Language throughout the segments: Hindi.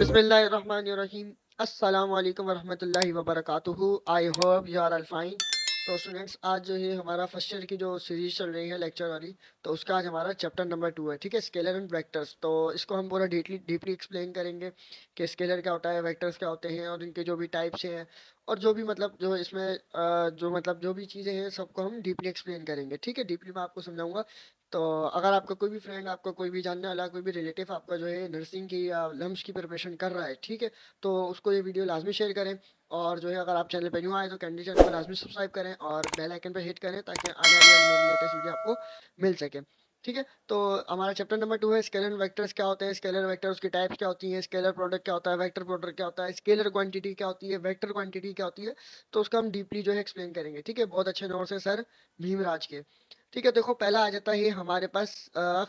बिस्मिल्लाहिर्रहमानिर्रहीम। अस्सलाम वालेकुम वरहमतुल्लाहि वबरकातुहू। I hope you are all fine. So students, आज जो है हमारा फर्स्ट ईयर की जो सीरीज चल रही है लेक्चर वाली, तो उसका आज हमारा चैप्टर नंबर 2 है। ठीक है, स्केलर एंड वेक्टर्स। तो इसको हम पूरा डीपली डीपली एक्सप्लेन करेंगे कि स्केलर क्या होता है, वेक्टर्स क्या होते हैं और इनके जो भी टाइप्स हैं, और जो भी मतलब जो इसमें जो मतलब जो भी चीज़ें हैं सबको हम डीपली एक्सप्लेन करेंगे। ठीक है, डीपली मैं आपको समझाऊंगा। तो अगर आपका कोई भी फ्रेंड, आपका कोई भी जानने वाला, कोई भी रिलेटिव आपका जो है नर्सिंग की या लम्स की प्रिपरेशन कर रहा है, ठीक है, तो उसको ये वीडियो लाजमी शेयर करें। और जो है अगर आप चैनल पे न्यू आए तो कैंडी चैनल को लाजमी सब्सक्राइब करें और बेल आइकन पे हिट करें ताकि आने वाली मेरी लेटेस्ट वीडियो आपको मिल सके। ठीक है, तो हमारा चैप्टर नंबर 2 है स्केलर वेक्टर्स क्या होते हैं, स्केलर वेक्टर्स की टाइप्स क्या होती हैं, स्केलर प्रोडक्ट क्या होता है, वेक्टर प्रोडक्ट क्या होता है, स्केलर क्वांटिटी क्या होती है, वेक्टर क्वांटिटी क्या होती है। तो उसका हम डीपली जो है एक्सप्लेन करेंगे। ठीक है, बहुत अच्छे नोट्स है सर भीमराज के। ठीक है, देखो पहला आ जाता है हमारे पास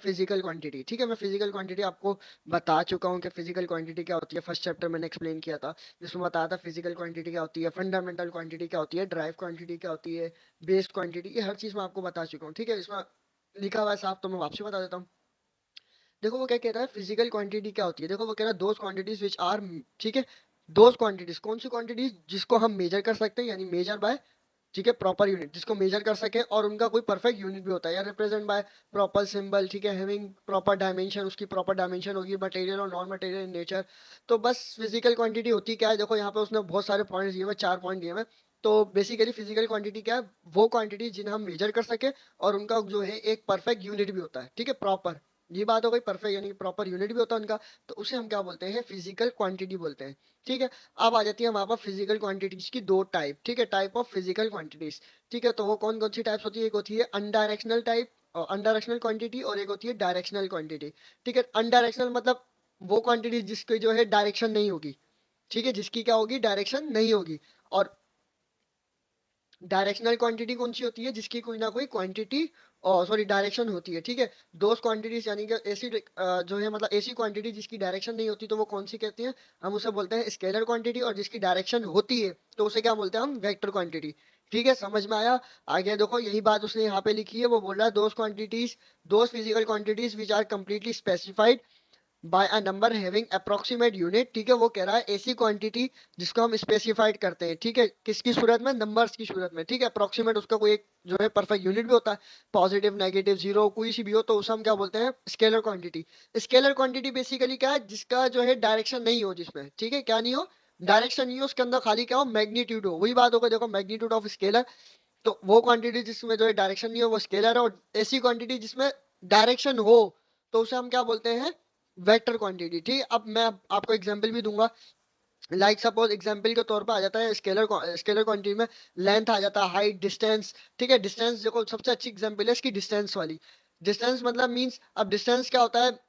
फिजिकल क्वांटिटी। ठीक है, मैं फिजिकल क्वांटिटी आपको बता चुका हूँ कि फिजिकल क्वांटिटी क्या होती है। फर्स्ट चैप्टर मैंने एक्सप्लेन किया था जिसमें बताया था फिजिकल क्वांटिटी क्या होती है, फंडामेंटल क्वांटिटी क्या होती है, ड्राइव क्वांटिटी क्या होती है, बेस क्वांटिटी, ये हर चीज मैं आपको बता चुका हूँ। ठीक है, इसमें लिखा हुआ है साफ, तो मैं वापसी बता देता हूँ। देखो वो क्या कह रहा है, फिजिकल क्वांटिटी क्या होती है। देखो वो कह रहा है दोज क्वांटिटीज विच आर, ठीक है, दोज क्वांटिटीज, कौन सी क्वांटिटीज जिसको हम मेजर कर सकते हैं, यानी मेजर बाय, ठीक है, प्रॉपर यूनिट, जिसको मेजर कर सके और उनका कोई परफेक्ट यूनिट भी होता है, या रिप्रेजेंट बाय प्रॉपर सिंबल। ठीक है, हैविंग प्रॉपर डायमेंशन, उसकी प्रॉपर डायमेंशन होगी मटेरियल और नॉन मटेरियल इन नेचर। तो बस फिजिकल क्वांटिटी होती क्या है, देखो यहाँ पे उसने बहुत सारे पॉइंट्स दिए हुए, 4 पॉइंट दिए हुए। तो बेसिकली फिजिकल क्वांटिटी क्या है, वो क्वांटिटी जिन्हें हम मेजर कर सके और उनका जो है एक परफेक्ट यूनिट भी होता है। ठीक है, प्रॉपर, ये बात हो गई, परफेक्ट यानी प्रॉपर यूनिट भी होता है उनका। तो उसे हम क्या बोलते हैं, फिजिकल क्वांटिटी बोलते हैं। ठीक है, अब आ जाती है हमारे पास फिजिकल क्वांटिटीज की दो टाइप। ठीक है, टाइप ऑफ फिजिकल क्वांटिटीज। ठीक है, तो वो कौन कौन सी टाइप्स होती है, एक होती है अनडायरेक्शनल टाइप, अनडायरेक्शनल क्वांटिटी, और एक होती है डायरेक्शनल क्वांटिटी। ठीक है, अनडायरेक्शनल मतलब वो क्वांटिटी जिसकी जो है डायरेक्शन नहीं होगी। ठीक है, जिसकी क्या होगी, डायरेक्शन नहीं होगी। और डायरेक्शनल क्वांटिटी कौन सी होती है, जिसकी कोई ना कोई क्वांटिटी, सॉरी, डायरेक्शन होती है। ठीक है, दो क्वांटिटीज यानी कि ऐसी जो है मतलब ऐसी क्वांटिटी जिसकी डायरेक्शन नहीं होती, तो वो कौन सी कहते हैं, हम उसे बोलते हैं स्केलर क्वांटिटी। और जिसकी डायरेक्शन होती है तो उसे क्या बोलते हैं हम, वेक्टर क्वांटिटी। ठीक है, समझ में आया। आगे देखो यही बात उसने यहाँ पे लिखी है, वो बोल रहा है those quantities, those physical quantities which are completely specified by a number having approximate unit. ठीक है, वो कह रहा है ऐसी क्वांटिटी जिसको हम स्पेसिफाइड करते हैं। ठीक है, किसकी सूरत में, नंबर्स की सूरत में। ठीक है, अप्रोक्सीमेट उसका कोई एक जो है परफेक्ट यूनिट भी होता है, पॉजिटिव नेगेटिव जीरो कोई सी भी हो, तो उसे हम क्या बोलते हैं, scalar quantity. Scalar quantity basically क्या है, जिसका जो है डायरेक्शन नहीं हो, जिसमें, ठीक है, क्या नहीं हो, डायरेक्शन नहीं हो, उसके अंदर खाली क्या हो, मैग्नीट्यूड हो। वही बात होगा, देखो मैग्नीट्यूड ऑफ स्केलर। तो वो क्वांटिटी जिसमें जो है डायरेक्शन नहीं हो वो स्केलर है, और ऐसी क्वांटिटी जिसमें डायरेक्शन हो तो उसे हम क्या बोलते हैं, वेक्टर क्वांटिटी। ठीक है, अब मैं आपको एग्जांपल भी दूंगा। लाइक सपोज एग्जांपल के तौर पर आ जाता है स्केलर क्वांटिटी में लेंथ आ जाता है, हाइट, डिस्टेंस। ठीक है, डिस्टेंस देखो सबसे अच्छी एग्जांपल है इसकी, डिस्टेंस वाली। डिस्टेंस मतलब मींस, अब डिस्टेंस क्या होता है,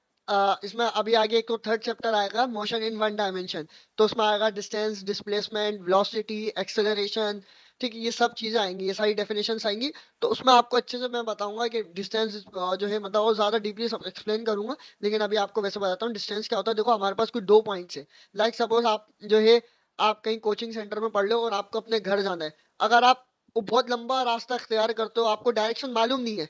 इसमें अभी आगे एक तो थर्ड चैप्टर आएगा, मोशन इन वन डायमेंशन। तो उसमें आएगा डिस्टेंस, डिस्प्लेसमेंट, वेलोसिटी, एक्सेलरेशन। ठीक है, ये सब चीजें आएंगी, ये सारी डेफिनेशंस आएंगी। तो उसमें आपको अच्छे से मैं बताऊंगा कि डिस्टेंस जो है मतलब, और ज्यादा डीपली एक्सप्लेन करूंगा। लेकिन अभी आपको वैसे बताता हूँ डिस्टेंस क्या होता है। देखो हमारे पास कुछ दो पॉइंट्स है। लाइक सपोज आप जो है, आप कहीं कोचिंग सेंटर में पढ़ लो और आपको अपने घर जाना है। अगर आप वो बहुत लंबा रास्ता अख्तियार करते हो, आपको डायरेक्शन मालूम नहीं है,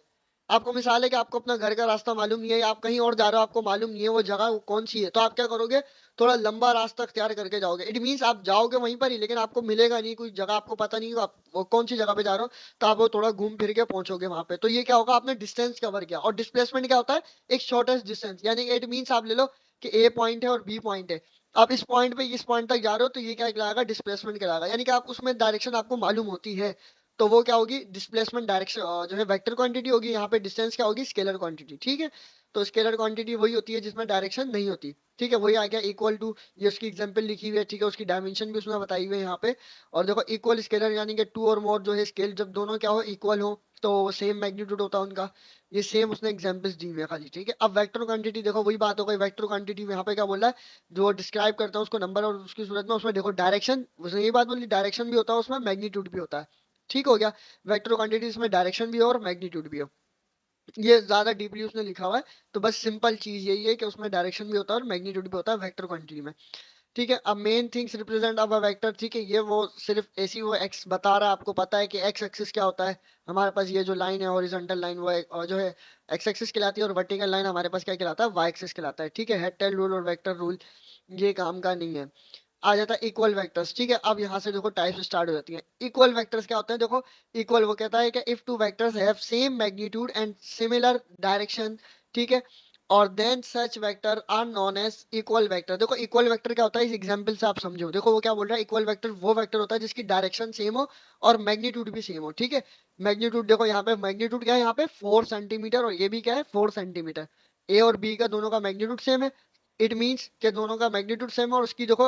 आपको मिसाल है कि आपको अपना घर का रास्ता मालूम नहीं है, या आप कहीं और जा रहे हो, आपको मालूम नहीं है वो जगह कौन सी है, तो आप क्या करोगे, थोड़ा लंबा रास्ता अख्तियार करके जाओगे। इट मीन्स आप जाओगे वहीं पर ही, लेकिन आपको मिलेगा नहीं, कोई जगह आपको पता नहीं आप वो कौन सी जगह पे जा रहे हो। तो आप वो थोड़ा घूम फिर के पहुंचोगे वहां पे, तो ये क्या होगा, आपने डिस्टेंस कवर किया। और डिस्प्लेसमेंट क्या होता है, एक शॉर्टेस्ट डिस्टेंस, यानी इट मीन्स आप ले लो कि ए पॉइंट है और बी पॉइंट है। आप इस पॉइंट पे इस पॉइंट तक जा रहे हो, तो ये क्या कहलाएगा, डिस्प्लेसमेंट कहलाएगा। यानी कि आप उसमें डायरेक्शन आपको मालूम होती है, तो वो क्या होगी, डिस्प्लेसमेंट डायरेक्शन जो है वेक्टर क्वांटिटी होगी। यहाँ पे डिस्टेंस क्या होगी, स्केलर क्वांटिटी। ठीक है, तो स्केलर क्वांटिटी वही होती है जिसमें डायरेक्शन नहीं होती। ठीक है, वही आ गया इक्वल टू, ये उसकी एग्जांपल लिखी हुई है। ठीक है, उसकी डायमेंशन भी उसमें बताई हुई है यहाँ पे। और देखो इक्वल स्केलर यानी कि टू और मोर जो है स्केल, जब दोनों क्या हो, इक्वल हो, तो सेम मैग्नीट्यूड होता है उनका। ये सेम उसने एग्जांपल्स दी हुई है खाली। ठीक है, अब वेक्टर क्वांटिटी देखो वही बात हो गई, वेक्टर क्वांटिटी में यहाँ पे क्या बोल रहा है, जो डिस्क्राइब करता है उसको नंबर और उसकी सूरत में, उसमें देखो डायरेक्शन, उसने यही बात बोली, डायरेक्शन भी होता है उसमें, मैग्नीट्यूड भी होता है। ठीक हो गया, वेक्टर क्वांटिटीज में डायरेक्शन भी हो और मैग्नीट्यूड भी हो। ये ज्यादा डीपली उसने लिखा हुआ है, तो बस सिंपल चीज यही है कि उसमें डायरेक्शन भी होता है और मैग्नीट्यूड भी होता है वेक्टर क्वांटिटी में। ठीक है। अब मेन थिंग्स रिप्रेजेंट अब वेक्टर, ठीक है, ये वो सिर्फ ऐसी वो एक्स बता रहा है, आपको पता है कि एक्स एक्सिस क्या होता है। हमारे पास ये जो लाइन है हॉरिजॉन्टल लाइन वो और जो है एक्स एक्सिस कहलाती है, और वर्टिकल लाइन हमारे पास क्या कहलाता है, वाई एक्सिस कहलाता है। ठीक है, हेड टेल रूल और वेक्टर रूल ये काम का नहीं है। आ जाता है इक्वल वेक्टर्स। ठीक है, अब यहाँ से देखो टाइप्स स्टार्ट हो जाती हैं। इक्वल वेक्टर्स क्या होते हैं, देखो इक्वल वो कहता है कि if two vectors have same magnitude and similar direction, ठीक है, और then such vector are known as equal vector. देखो इक्वल वेक्टर क्या होता है, इस एग्जांपल से आप समझो। देखो वो क्या बोल रहा है, इक्वल वेक्टर वो वेक्टर होता है जिसकी डायरेक्शन सेम हो और मैग्नीट्यूड भी सेम हो। ठीक है, मैग्नीट्यूड देखो यहाँ पे मैग्नीट्यूड क्या है, यहाँ पे 4 सेंटीमीटर, और ये भी क्या है 4 सेंटीमीटर। ए और बी का दोनों का मैग्नीट्यूड सेम है। इट मीन्स कि दोनों का मैग्नीट्यूड सेम है, और उसकी देखो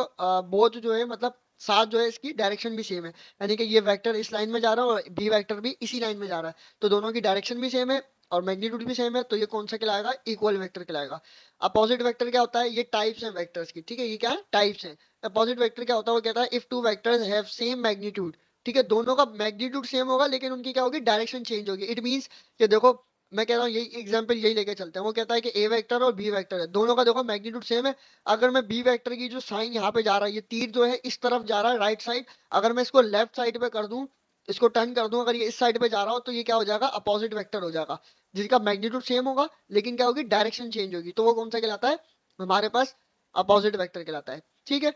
बोथ जो है मतलब साथ जो है इसकी डायरेक्शन भी सेम है। यानी कि ये वेक्टर इस लाइन में जा रहा है और बी वेक्टर भी इसी लाइन में जा रहा है, तो दोनों की डायरेक्शन भी सेम है और मैग्नीट्यूड भी सेम है, तो ये कौन सा कहलाएगा, इक्वल वेक्टर कहलाएगा। अपोजिट वेक्टर क्या होता है, ये टाइप्स हैं वेक्टर्स की। ठीक है, ये क्या है, टाइप्स हैं। अपोजिट वेक्टर क्या होता है, वो कहता है if two vectors have same magnitude, ठीक है, दोनों का मैग्नीट्यूड सेम होगा लेकिन उनकी क्या होगी, डायरेक्शन चेंज होगी। इट मीन्स कि देखो मैं कह रहा हूँ यही एग्जांपल यही लेके चलते हैं। वो कहता है कि ए वेक्टर और बी वेक्टर है, दोनों का देखो मैग्नीट्यूड सेम है। अगर मैं बी वेक्टर की जो साइन यहाँ पे जा रहा है, ये तीर जो है इस तरफ जा रहा है राइट साइड, अगर मैं इसको लेफ्ट साइड पे कर दूं, इसको टर्न कर दूं, अगर ये इस साइड पे जा रहा हो तो ये क्या हो जाएगा, अपोजिट वेक्टर हो जाएगा, जिसका मैग्नीट्यूड सेम होगा लेकिन क्या होगी, डायरेक्शन चेंज होगी। तो वो कौन सा कहलाता है, हमारे पास अपोजिट वेक्टर कहलाता है। ठीक है,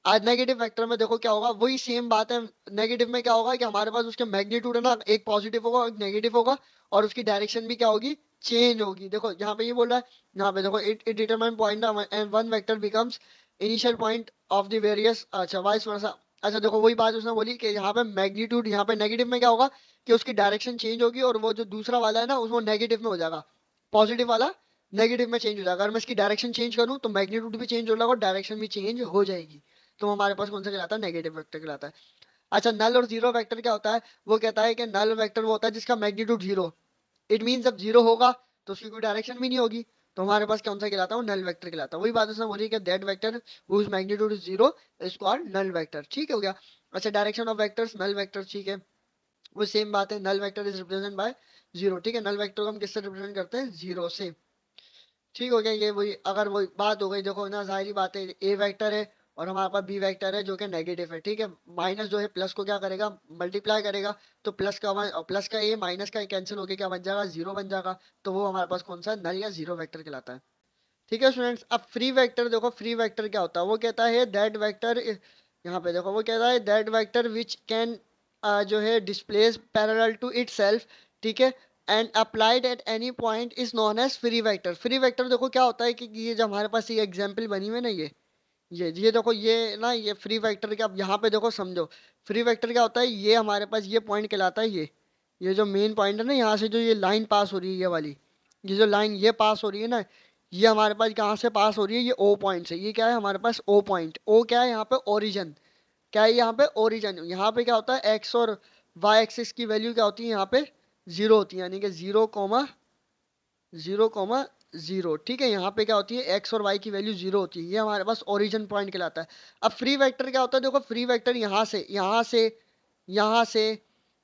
आज नेगेटिव वेक्टर में देखो क्या होगा, वही सेम बात है। नेगेटिव में क्या होगा कि हमारे पास उसके मैग्नीट्यूड है ना, एक पॉजिटिव होगा एक नेगेटिव होगा, और उसकी डायरेक्शन भी क्या होगी, चेंज होगी। देखो यहाँ पे ये बोल रहा है, यहाँ पे देखो it determine point and one vector becomes initial point of the various, अच्छा वाइस वर्सा। अच्छा देखो वही बात उसने बोली कि यहाँ पे मैग्नीट्यूड, यहाँ पे नेगेटिव में क्या होगा कि उसकी डायरेक्शन चेंज होगी, और वो जो दूसरा वाला है ना उसमें नेगेटिव में हो जाएगा, पॉजिटिव वाला नेगेटिव में चेंज हो जाएगा। अगर मैं इसकी डायरेक्शन चेंज करूँ तो मैग्नीट्यूड भी चेंज हो जाएगा और डायरेक्शन भी चेंज हो जाएगी, तो हमारे पास कौन सा कहलाता है, नेगेटिव वेक्टर कहलाता है। अच्छा नल और जीरो वेक्टर क्या होता है, वो कहता है कि नल वेक्टर वो होता है जिसका मैग्नीट्यूड जीरो। इट मीन जब जीरो होगा तो उसकी कोई डायरेक्शन भी नहीं होगी, तो हमारे पास कौन सा कहलाता है, नल वेक्टर कहलाता है। वही बात उसने बोली कि that vector whose magnitude is zero is called null vector. ठीक हो गया। अच्छा direction of vectors, null vector, ठीक है, वो सेम बात है, null vector is represent by zero. ठीक है, नल वेक्टर को हम किससे रिप्रेजेंट करते हैं, जीरो से। ठीक हो गया, ये वही अगर वही बात हो गई, देखो ना जाहिर बात है, ए वेक्टर है और हमारे पास बी वेक्टर है जो कि नेगेटिव है। ठीक है, माइनस जो है प्लस को क्या करेगा, मल्टीप्लाई करेगा, तो प्लस का प्लस का ए माइनस का कैंसिल होके क्या बन जाएगा, जीरो बन जाएगा। तो वो हमारे पास कौन सा नल या जीरो वेक्टर कहलाता है। ठीक है स्टूडेंट्स, अब फ्री वेक्टर देखो, फ्री वेक्टर क्या होता है, वो कहता है दैट वेक्टर, यहाँ पे देखो वो कहता है दैट वेक्टर विच कैन जो है डिस्प्लेस पैरेलल टू इटसेल्फ, ठीक है, and applied at any point is known as free vector. Free vector देखो क्या होता है कि ये जो हमारे पास ये एग्जांपल बनी हुई है ना, ये देखो ये ना, ये फ्री वेक्टर के, अब यहाँ पे देखो समझो, फ्री वेक्टर क्या होता है, ये हमारे पास ये पॉइंट कहलाता है, ये जो मेन पॉइंट है ना, यहाँ से जो ये लाइन पास हो रही है, ये वाली, ये जो लाइन ये पास हो रही है ना, ये हमारे पास कहाँ से पास हो रही है, ये ओ पॉइंट से। ये क्या है हमारे पास, ओ पॉइंट। ओ क्या है यहाँ पे, ओरिजिन। क्या है यहाँ पे, ओरिजिन। यहाँ पे क्या होता है, एक्स और वाई एक्सिस की वैल्यू क्या होती है, यहाँ पे जीरो होती है, यानी कि जीरो कॉमा जीरो। ठीक है, यहाँ पे क्या होती है, एक्स और वाई की वैल्यू जीरो होती है, ये हमारे पास ओरिजिन पॉइंट कहलाता है। अब फ्री वेक्टर क्या होता है, देखो फ्री वेक्टर यहाँ से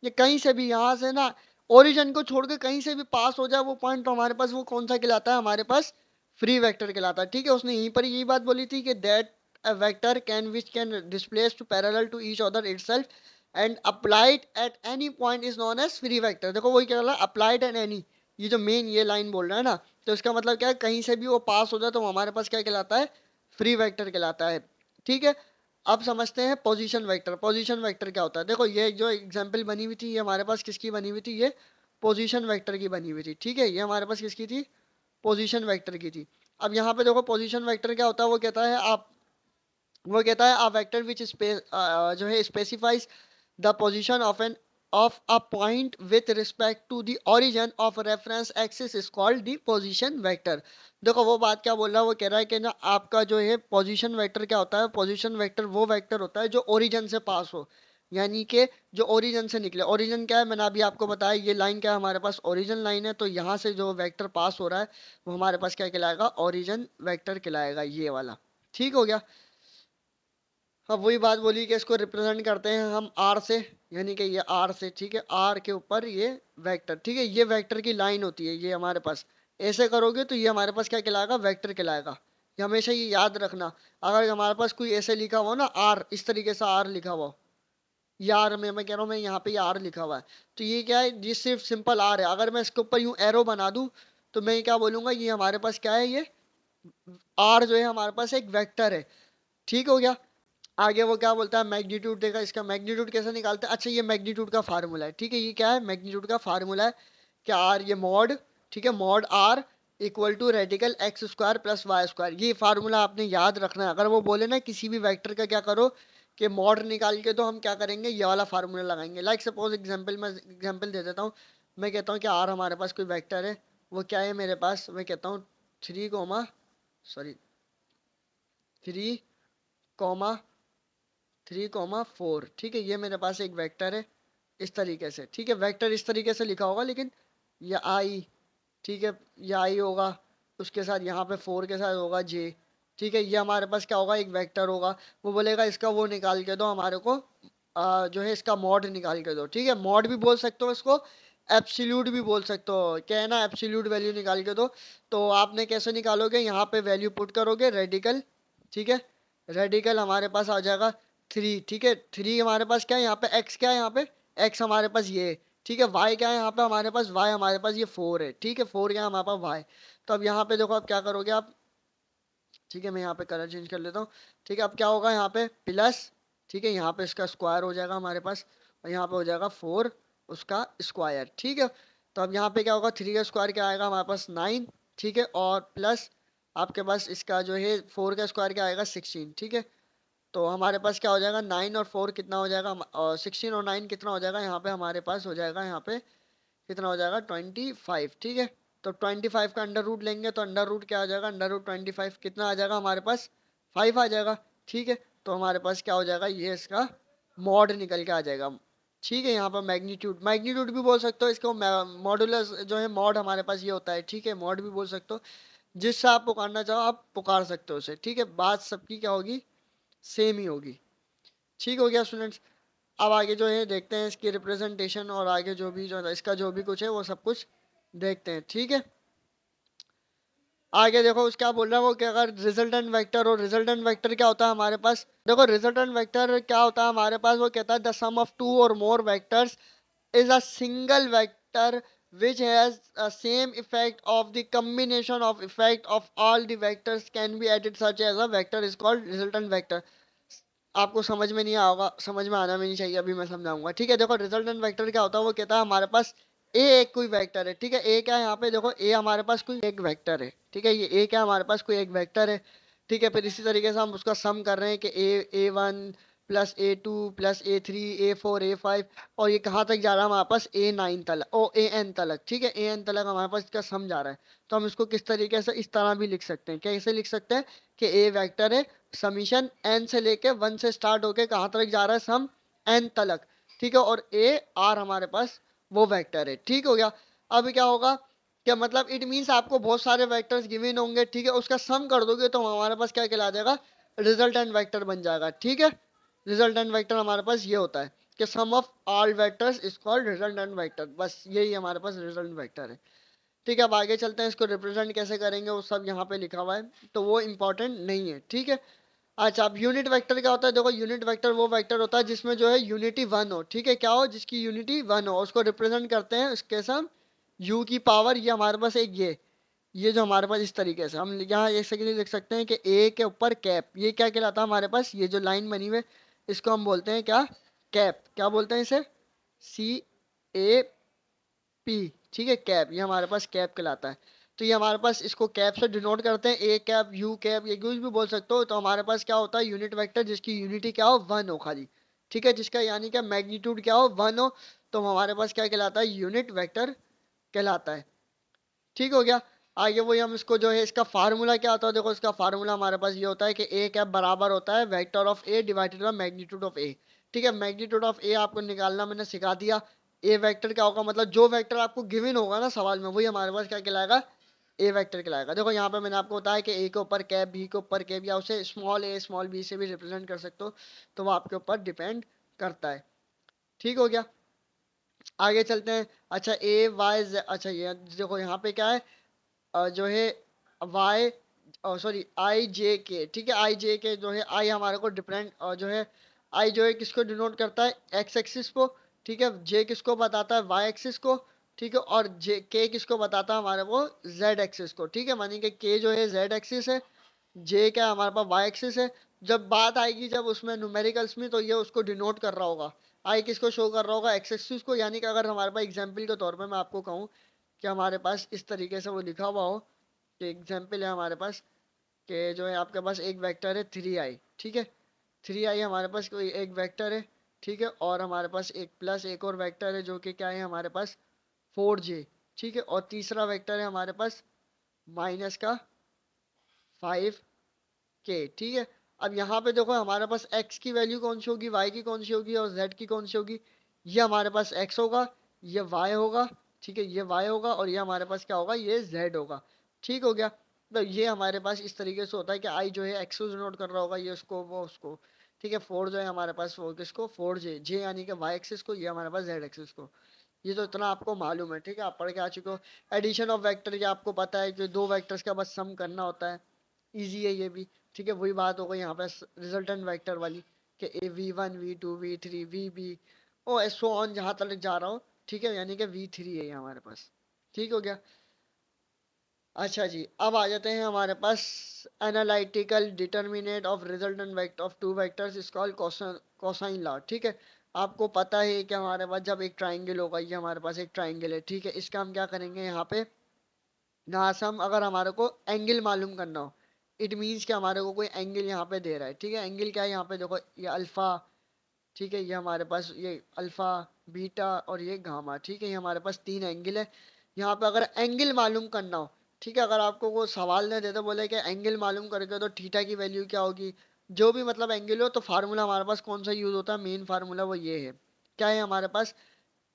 ये कहीं से भी, यहाँ से ना, ओरिजिन को छोड़ के कहीं से भी पास हो जाए वो पॉइंट, तो हमारे पास वो कौन सा कहलाता है, हमारे पास फ्री वेक्टर कहलाता है। ठीक है, उसने यहीं पर यही बात बोली थी कि that a vector can which can displace to parallel to each other itself and applied at any point is known as free vector. देखो वही क्या है, अप्लाइड एट एनी, ये जो मेन ये लाइन बोल रहा है ना, तो इसका मतलब क्या है, कहीं से भी वो पास हो जाए तो हमारे पास क्या कहलाता है, फ्री वेक्टर कहलाता है। ठीक है, अब समझते हैं पोजीशन वेक्टर। पोजीशन वेक्टर क्या होता है, देखो ये जो एग्जांपल बनी हुई थी, ये हमारे पास किसकी बनी हुई थी, ये पोजीशन वेक्टर की बनी हुई थी। ठीक है, ये हमारे पास किसकी थी, पोजीशन वेक्टर की थी। अब यहाँ पे देखो पोजीशन वेक्टर क्या होता है, वो कहता है आ वेक्टर विच जो है specifies the position of a point with respect to the origin of reference axis is called the position vector। देखो वो बात क्या बोल रहा है, वो कह रहा है कि ना आपका जो है पोजीशन वेक्टर क्या होता है, पोजीशन वेक्टर वो वेक्टर होता है जो ओरिजिन से पास हो, यानी कि जो ओरिजिन से निकले। ओरिजिन क्या है, मैंने अभी आपको बताया, ये लाइन क्या है, हमारे पास ओरिजिन लाइन है, तो यहाँ से जो वेक्टर पास हो रहा है वो हमारे पास क्या कहलाएगा, ओरिजिन वेक्टर कहलाएगा, ये वाला। ठीक हो गया। अब वही बात बोली कि इसको रिप्रेजेंट करते हैं हम आर से, यानी कि ये आर से, ठीक है, आर के ऊपर ये वेक्टर, ठीक है, ये वेक्टर की लाइन होती है, ये हमारे पास ऐसे करोगे तो ये हमारे पास क्या कहलाएगा, वेक्टर कहलाएगा। ये हमेशा ये याद रखना। अगर हमारे पास कोई ऐसे लिखा हुआ ना आर, इस तरीके से आर लिखा हुआ, यार मैं कह रहा हूँ, मैं यहाँ पे यार लिखा हुआ है, तो ये क्या है, ये सिर्फ सिंपल आर है। अगर मैं इसके ऊपर यूं एरो बना दूं तो मैं क्या बोलूंगा, ये हमारे पास क्या है, ये आर जो है हमारे पास एक वेक्टर है। ठीक हो गया। आगे वो क्या बोलता है, मैग्नीट्यूड देगा, इसका मैग्नीट्यूड कैसे निकालते हैं। अच्छा, ये मैग्नीट्यूड का फार्मूला है, ठीक है, ये क्या है, मैग्नीट्यूड का फार्मूला है कि आर, ये मॉड, ठीक है, mod are equal to radical x square plus y square. ये फार्मूला आपने याद रखना है। अगर वो बोले ना किसी भी वेक्टर का क्या करो कि मॉड निकाल के, तो हम क्या करेंगे, ये वाला फार्मूला लगाएंगे। लाइक सपोज एग्जाम्पल, मैं एग्जाम्पल दे देता हूँ। मैं कहता हूँ कि आर हमारे पास कोई वेक्टर है, वो क्या है मेरे पास, मैं कहता हूँ three comma, sorry, three comma 3,4, ठीक है, ये मेरे पास एक वेक्टर है इस तरीके से। ठीक है, वेक्टर इस तरीके से लिखा होगा, लेकिन ये आई, ठीक है, ये आई होगा, उसके साथ यहाँ पे 4 के साथ होगा जे। ठीक है, ये हमारे पास क्या होगा, एक वेक्टर होगा। वो बोलेगा इसका वो निकाल के दो हमारे को, जो है इसका मॉड निकाल के दो। ठीक है, मॉड भी बोल सकते हो इसको, एब्सोल्यूट भी बोल सकते हो, क्या है ना, एब्सोल्यूट वैल्यू निकाल के दो। तो आपने कैसे निकालोगे, यहाँ पे वैल्यू पुट करोगे रेडिकल, ठीक है, रेडिकल हमारे पास आ जाएगा 3। ठीक है, 3 हमारे पास क्या है, यहाँ पे एक्स क्या है, यहाँ पे एक्स हमारे पास ये, ठीक है, वाई क्या है यहाँ पे हमारे पास, वाई हमारे पास ये 4 है। ठीक है, 4 क्या है हमारे पास, वाई। तो अब यहाँ पे देखो, अब क्या करोगे आप, ठीक है, मैं यहाँ पे कलर चेंज कर लेता हूँ। ठीक है, अब क्या होगा यहाँ पे प्लस, ठीक है, यहाँ पे इसका स्क्वायर हो जाएगा हमारे पास, और यहाँ पे हो जाएगा 4 उसका स्क्वायर। ठीक है, तो अब यहाँ पे क्या होगा, 3 का स्क्वायर क्या आएगा हमारे पास 9, ठीक है, और प्लस आपके पास इसका जो है 4 का स्क्वायर क्या आएगा 16। ठीक है, तो हमारे पास क्या हो जाएगा, 9 और 4 कितना हो जाएगा, और 16 और 9 कितना हो जाएगा, यहाँ पे हमारे पास हो जाएगा, यहाँ पे कितना हो जाएगा 25। ठीक है, तो 25 का अंडर रूट लेंगे तो अंडर रूट क्या आ जाएगा, अंडर रूट 25 कितना आ जाएगा हमारे पास, 5 आ जाएगा। ठीक है, तो हमारे पास क्या हो जाएगा, ये इसका मॉड निकल के आ जाएगा। ठीक है, यहाँ पर मैग्नीट्यूड, मैग्नीट्यूड भी बोल सकते हो इसको, मॉडुलस जो है मॉड हमारे पास ये होता है। ठीक है, मॉड भी बोल सकते हो, जिससे आप पुकारना चाहो आप पुकार सकते हो उसे। ठीक है, बात सबकी क्या होगी, सेम ही होगी। ठीक हो गया स्टूडेंट्स। अब आगे जो है देखते हैं इसकी रिप्रेजेंटेशन, और आगे जो भी जो इसका जो भी कुछ है वो सब कुछ देखते हैं। ठीक है, आगे देखो उस क्या बोल रहा है वो, कि अगर रिजल्टेंट वेक्टर, और रिजल्टेंट वेक्टर क्या होता है हमारे पास, देखो रिजल्टेंट वेक्टर क्या होता है हमारे पास, वो कहता है द सम ऑफ टू और मोर vectors is a single vector which has a same effect of the combination of effect of all the vectors can be added such as a vector is called resultant vector। आपको समझ में नहीं आएगा, समझ में आना भी नहीं चाहिए, अभी मैं समझाऊंगा। ठीक है, देखो रिजल्टेंट वेक्टर क्या होता है, वो कहता है हमारे पास ए एक कोई वेक्टर है। ठीक है, ए क्या है यहाँ पे, देखो ए हमारे पास कोई एक वेक्टर है। ठीक है, ये ए क्या हमारे पास कोई एक वेक्टर है। ठीक है, फिर इसी तरीके से हम उसका सम कर रहे हैं कि ए 1 plus A2 plus A3 A4 A5, और ये कहाँ तक जा रहा है हमारे पास, A9 तलक, ओ AN तलक। ठीक है, AN तलक हमारे पास इसका सम जा रहा है। तो हम इसको किस तरीके से, इस तरह भी लिख सकते हैं, कैसे लिख सकते हैं कि ए वेक्टर है, समीशन एन से लेके 1 से स्टार्ट होके कहाँ तक जा रहा है, सम एन तलक। ठीक है, और ए आर हमारे पास वो वेक्टर है। ठीक हो गया। अब क्या होगा, क्या मतलब, इट मीन्स आपको बहुत सारे वेक्टर्स गिवन होंगे, ठीक है, उसका सम कर दोगे तो हमारे पास क्या कहला जाएगा, रिजल्टेंट वेक्टर बन जाएगा। ठीक है, रिजल्टेंट वेक्टर हमारे पास ये होता है कि sum of all vectors is called resultant vector, बस यही हमारे पास रिजल्टेंट वेक्टर है। ठीक है, अब आगे चलते हैं, इसको रिप्रेजेंट कैसे करेंगे वो सब यहाँ पे लिखा हुआ है, तो वो इंपॉर्टेंट नहीं है। ठीक है, अच्छा, अब यूनिट वेक्टर क्या होता है, देखो यूनिट वेक्टर वो वेक्टर होता है जिसमें जो है यूनिटी 1 हो। ठीक है, क्या हो, जिसकी यूनिटी 1 हो, उसको रिप्रेजेंट करते हैं इसके साथ u की पावर, ये हमारे पास एक ये जो हमारे पास इस तरीके से हम यहाँ ऐसे के लिए लिख सकते हैं कि a के ऊपर कैप, ये क्या कहलाता है हमारे पास, ये जो लाइन बनी हुई है इसको हम बोलते हैं क्या, कैप। क्या बोलते हैं इसे, CAP। ठीक है, कैप, ये हमारे पास कैप कहलाता है। तो ये हमारे पास इसको कैप से डिनोट करते हैं, ए कैप यू कैप, ये कुछ भी बोल सकते हो। तो हमारे पास क्या होता है, यूनिट वेक्टर जिसकी यूनिटी क्या हो, 1 हो खाली। ठीक है, जिसका यानी क्या मैग्नीट्यूड क्या हो, 1 हो, तो हमारे पास क्या कहलाता है, यूनिट वेक्टर कहलाता है। ठीक हो गया। आगे वही हम इसको जो है, इसका फार्मूला क्या होता है, देखो इसका फार्मूला हमारे पास ये होता है कि ए कैप बराबर होता है vector of a divided by magnitude of a. ठीक है, मैग्नीट्यूड ऑफ ए आपको निकालना मैंने सिखा दिया। ए वेक्टर क्या होगा, मतलब जो वेक्टर आपको गिवन होगा ना सवाल में, वही हमारे पास क्या कहलाएगा, ए वेक्टर कहलाएगा। देखो यहाँ पे मैंने आपको बताया कि ए के ऊपर कैप, बी के ऊपर कैप, या उसे स्मॉल ए स्मॉल बी से भी रिप्रेजेंट कर सकते हो, तो वो आपके ऊपर डिपेंड करता है। ठीक हो गया, आगे चलते हैं। अच्छा, ए वाई, अच्छा ये देखो यहाँ पे क्या है, जो है y सॉरी आई जे के, ठीक है। आई जे के जो है, आई हमारे को डिपेंड जो है, आई जो है किसको डिनोट करता है, एक्स एक्सिस को, ठीक है। जे किसको बताता है, वाई एक्सिस को, ठीक है। और जे के किसको बताता है हमारे को, जेड एक्सिस को, ठीक है। मानिए कि के जो है जेड एक्सिस है, जे क्या हमारे पास वाई एक्सिस है। जब बात आएगी जब उसमें न्यूमेरिकल्स में, तो ये उसको डिनोट कर रहा होगा, आई किसको शो कर रहा होगा, एक्स एक्सिस को। यानी कि अगर हमारे पास एग्जाम्पल के तौर पे मैं आपको कहूँ कि हमारे पास इस तरीके से वो लिखा हुआ हो, कि एग्जाम्पल है हमारे पास, कि जो है आपके पास एक वेक्टर है 3i, ठीक है। 3i हमारे पास कोई एक वेक्टर है, ठीक है। और हमारे पास एक प्लस एक और वेक्टर है जो कि क्या है हमारे पास 4j, ठीक है। और तीसरा वेक्टर है हमारे पास माइनस का 5k, ठीक है। अब यहाँ पे देखो हमारे पास x की वैल्यू कौन सी होगी, y की कौन सी होगी और z की कौन सी होगी। ये हमारे पास x होगा, ये y होगा, ठीक है। ये y होगा और ये हमारे पास क्या होगा, ये z होगा, ठीक हो गया। तो ये हमारे पास इस तरीके से होता है कि i जो है x को डिनोट कर रहा होगा, ये उसको वो उसको, ठीक है। 4 जो है हमारे पास वो किसको, 4j, j यानी कि y एक्सिस को, ये हमारे पास z एक्सिस को। ये तो इतना आपको मालूम है, ठीक है। आप पढ़ के आ चुके हो। एडिशन ऑफ वेक्टर, ये आपको पता है कि दो वेक्टर्स का बस सम करना होता है, इजी है ये भी, ठीक है। वही बात हो गई यहाँ पे रिजल्टेंट वेक्टर वाली, कि ए v1 v2 v3 vb O so on, जहां तक जा रहा हूँ, ठीक है। यानी कि v3 है ये हमारे पास, ठीक हो गया। अच्छा जी, अब आ जाते हैं हमारे पास analytical determinant of resultant vector of two vectors is called cosine law, ठीक है। आपको पता है कि हमारे पास जब एक ट्राइंगल होगा, ये हमारे पास एक ट्राइंगल है, ठीक है। इसका हम क्या करेंगे यहाँ पे, यहाँ से हम अगर हमारे को एंगल मालूम करना हो, इट मीन्स कि हमारे को कोई एंगल यहाँ पे दे रहा है, ठीक है। एंगल क्या है यहाँ पे देखो, ये अल्फा, ठीक है। ये हमारे पास ये अल्फा, बीटा और ये गामा, ठीक है। ये हमारे पास तीन एंगल है। यहाँ पे अगर एंगल मालूम करना हो, ठीक है, अगर आपको वो सवाल ने दे दो, बोले कि एंगल मालूम करके तो थीटा की वैल्यू क्या होगी, जो भी मतलब एंगल हो, तो फार्मूला हमारे पास कौन सा यूज होता है, मेन फार्मूला वो ये है, क्या है हमारे पास,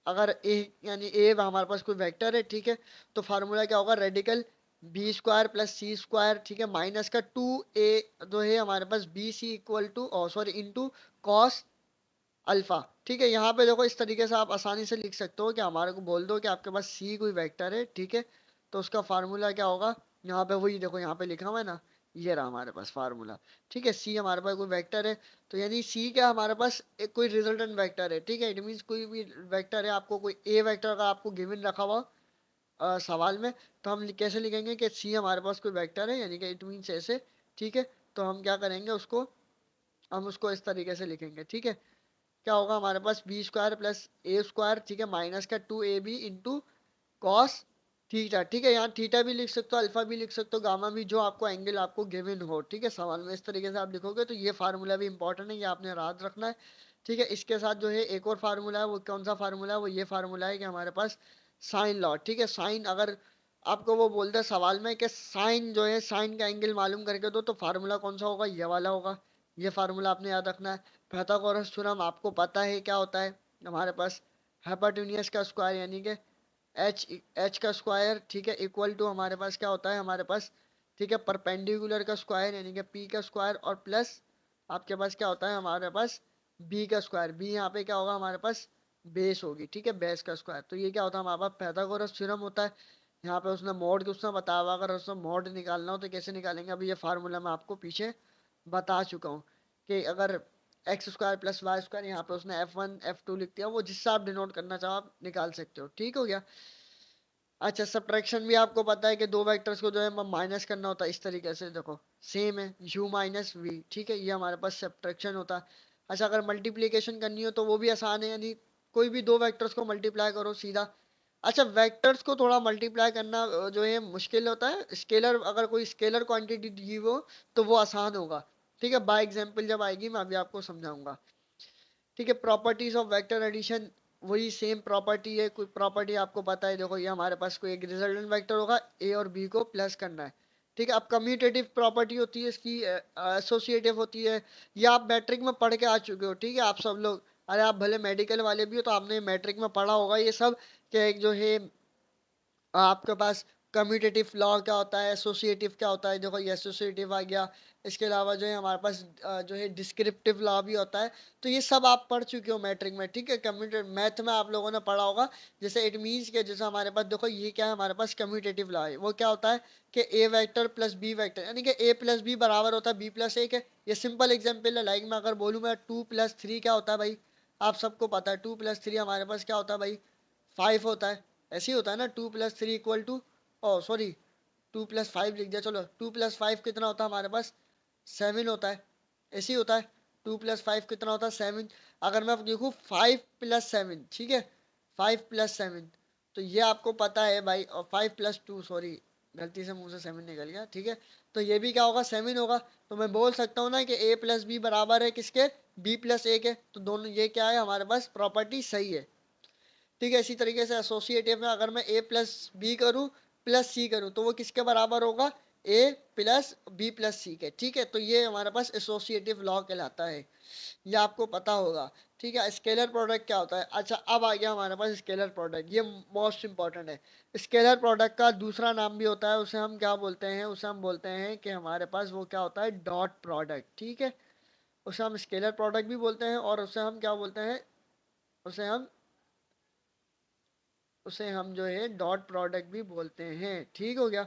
अगर ए यानी ए हमारे पास कोई वेक्टर है, ठीक है, तो फार्मूला क्या होगा, radical b square plus c square, ठीक है, माइनस का 2a जो है हमारे पास b c equal to sorry into cos alpha, ठीक है। यहाँ पे देखो इस तरीके से आप आसानी से लिख सकते हो कि हमारे को बोल दो कि आपके पास सी कोई वेक्टर है, ठीक है, तो उसका फार्मूला क्या होगा, यहाँ पे वही देखो यहाँ पे लिखा हुआ है ना, ये रहा हमारे पास फार्मूला, ठीक है। सी हमारे पास कोई वेक्टर है, तो यानी सी क्या हमारे पास एक कोई रिजल्टेंट वेक्टर है, ठीक है। इट मीन्स कोई भी वेक्टर है, आपको कोई ए वेक्टर का आपको गिवन रखा हुआ सवाल में, तो हम कैसे लिखेंगे कि सी हमारे पास कोई वेक्टर है, यानी कि इट मीन्स ऐसे, ठीक है। तो हम क्या करेंगे उसको, हम उसको इस तरीके से लिखेंगे, ठीक है। क्या होगा हमारे पास बी स्क्वायर प्लस ए स्क्वायर, ठीक है, माइनस का 2ab इंटू कॉस थीटा, ठीक है। यहाँ थीटा भी लिख सकते हो, अल्फा भी लिख सकते हो, गामा भी, जो आपको एंगल आपको गिवन हो, ठीक है। सवाल में इस तरीके से आप लिखोगे, तो ये फार्मूला भी इंपॉर्टेंट है, ये आपने याद रखना है, ठीक है। इसके साथ जो है एक और फार्मूला है, वो कौन सा फार्मूला है, वो ये फार्मूला है कि हमारे पास साइन लॉ, ठीक है। साइन अगर आपको वो बोलते हैं सवाल में कि साइन जो है, साइन का एंगल मालूम करके दो, तो फार्मूला कौन सा होगा, ये वाला होगा। ये फार्मूला आपने याद रखना है। पाइथागोरस थ्योरम आपको पता है क्या होता है, हमारे पास हाइपोटेन्यूज का स्क्वायर, यानी कि एच एच का स्क्वायर, ठीक है, इक्वल टू हमारे पास क्या होता है हमारे पास, ठीक है, परपेंडिकुलर का स्क्वायर, यानी कि पी का स्क्वायर, और प्लस आपके पास क्या होता है हमारे पास बी का स्क्वायर। बी यहाँ पे क्या होगा हमारे पास, बेस होगी, ठीक है, बेस का स्क्वायर। तो ये क्या होता है हमारे पास पाइथागोरस थ्योरम होता है। यहाँ पे उसने मोड उसने बताया हुआ, अगर उसने मोड निकालना हो तो कैसे निकालेंगे, अभी ये फार्मूला मैं आपको पीछे बता चुका हूँ, कि अगर x square plus y square, यहाँ पे उसने F1 F2 लिख दिया, वो जिससे आप डिनोट करना चाहो आप निकाल सकते हो, ठीक हो गया। अच्छा, सब्ट्रैक्शन भी आपको पता है कि दो वेक्टर्स को जो है माइनस करना होता है, इस तरीके से देखो सेम है u माइनस वी, ठीक है, ये हमारे पास सब्ट्रैक्शन होता है। अच्छा, अगर मल्टीप्लीकेशन करनी हो तो वो भी आसान है, यानी कोई भी दो वेक्टर्स को मल्टीप्लाई करो सीधा। अच्छा, वेक्टर्स को थोड़ा मल्टीप्लाई करना जो है मुश्किल होता है, स्केलर अगर कोई स्केलर क्वांटिटी दी हो तो वो आसान होगा, ठीक है। बाय एग्जांपल जब आएगी मैं अभी आपको समझाऊंगा, ठीक है। प्रॉपर्टीज ऑफ वेक्टर एडिशन, वही सेम प्रॉपर्टी है, कोई प्रॉपर्टी आपको पता है, देखो ये हमारे पास कोई एक रिजल्टेंट वेक्टर होगा, ए और बी को प्लस करना है, ठीक है। अब कम्यूटेटिव प्रॉपर्टी होती है इसकी, एसोसिएटिव होती है, ये आप मैट्रिक में पढ़ के आ चुके हो, ठीक है, आप सब लोग। अरे आप भले मेडिकल वाले भी हो तो आपने मैट्रिक में पढ़ा होगा ये सब, कि एक जो है आपके पास कम्यूटेटिव लॉ क्या होता है, एसोसिएटिव क्या होता है, देखो ये एसोसिएटिव आ गया। इसके अलावा जो है हमारे पास जो है डिस्क्रिप्टिव लॉ भी होता है। तो ये सब आप पढ़ चुके हो मैट्रिक में, ठीक है। कम्यूटेटिव मैथ में आप लोगों ने पढ़ा होगा। जैसे इट मीन्स के जैसे हमारे पास देखो ये क्या है, हमारे पास कम्यूटेटिव लॉ है। वो क्या होता है कि ए वेक्टर प्लस बी वेक्टर, यानी कि ए प्लस बी बराबर होता है बी प्लस ए के। ये सिंपल एग्जाम्पल है। लाइक मैं अगर बोलूँ मैं 2 + 3 क्या होता है भाई, आप सबको पता है 2 + 3 हमारे पास क्या होता है भाई, 5 होता है। ऐसे ही होता है ना, 2 + 3 इक्वल टू, ओ सॉरी 2 + 5 लिख दिया, चलो 2 + 5 कितना होता है हमारे पास, 7 होता है। ऐसे ही होता है, 2 + 5 कितना होता है, 7। अगर मैं देखूँ 5 + 7, ठीक है, 5 + 7, तो ये आपको पता है भाई, और 5 + 2, सॉरी गलती से मुंह से 7 निकल गया, ठीक है। तो ये भी क्या होगा, 7 होगा। तो मैं बोल सकता हूँ ना कि a + b बराबर है किसके, b + a के। तो दोनों ये क्या है हमारे पास, प्रॉपर्टी सही है, ठीक है। इसी तरीके से एसोसिएटिव में अगर मैं a + b करूं प्लस c करूं तो वो किसके बराबर होगा, a + b + c के, ठीक है। तो ये हमारे पास एसोसिएटिव लॉ कहलाता है, ये आपको पता होगा, ठीक है। स्केलर प्रोडक्ट क्या होता है, अच्छा अब आ गया हमारे पास स्केलर प्रोडक्ट, ये मोस्ट इंपॉर्टेंट है। स्केलर प्रोडक्ट का दूसरा नाम भी होता है, उसे हम क्या बोलते हैं, उसे हम बोलते हैं कि हमारे पास वो क्या होता है, डॉट प्रोडक्ट, ठीक है। उसे हम स्केलर प्रोडक्ट भी बोलते हैं, और उसे हम क्या बोलते हैं, उसे हम उसे हम जो है डॉट प्रोडक्ट भी बोलते हैं, ठीक हो गया।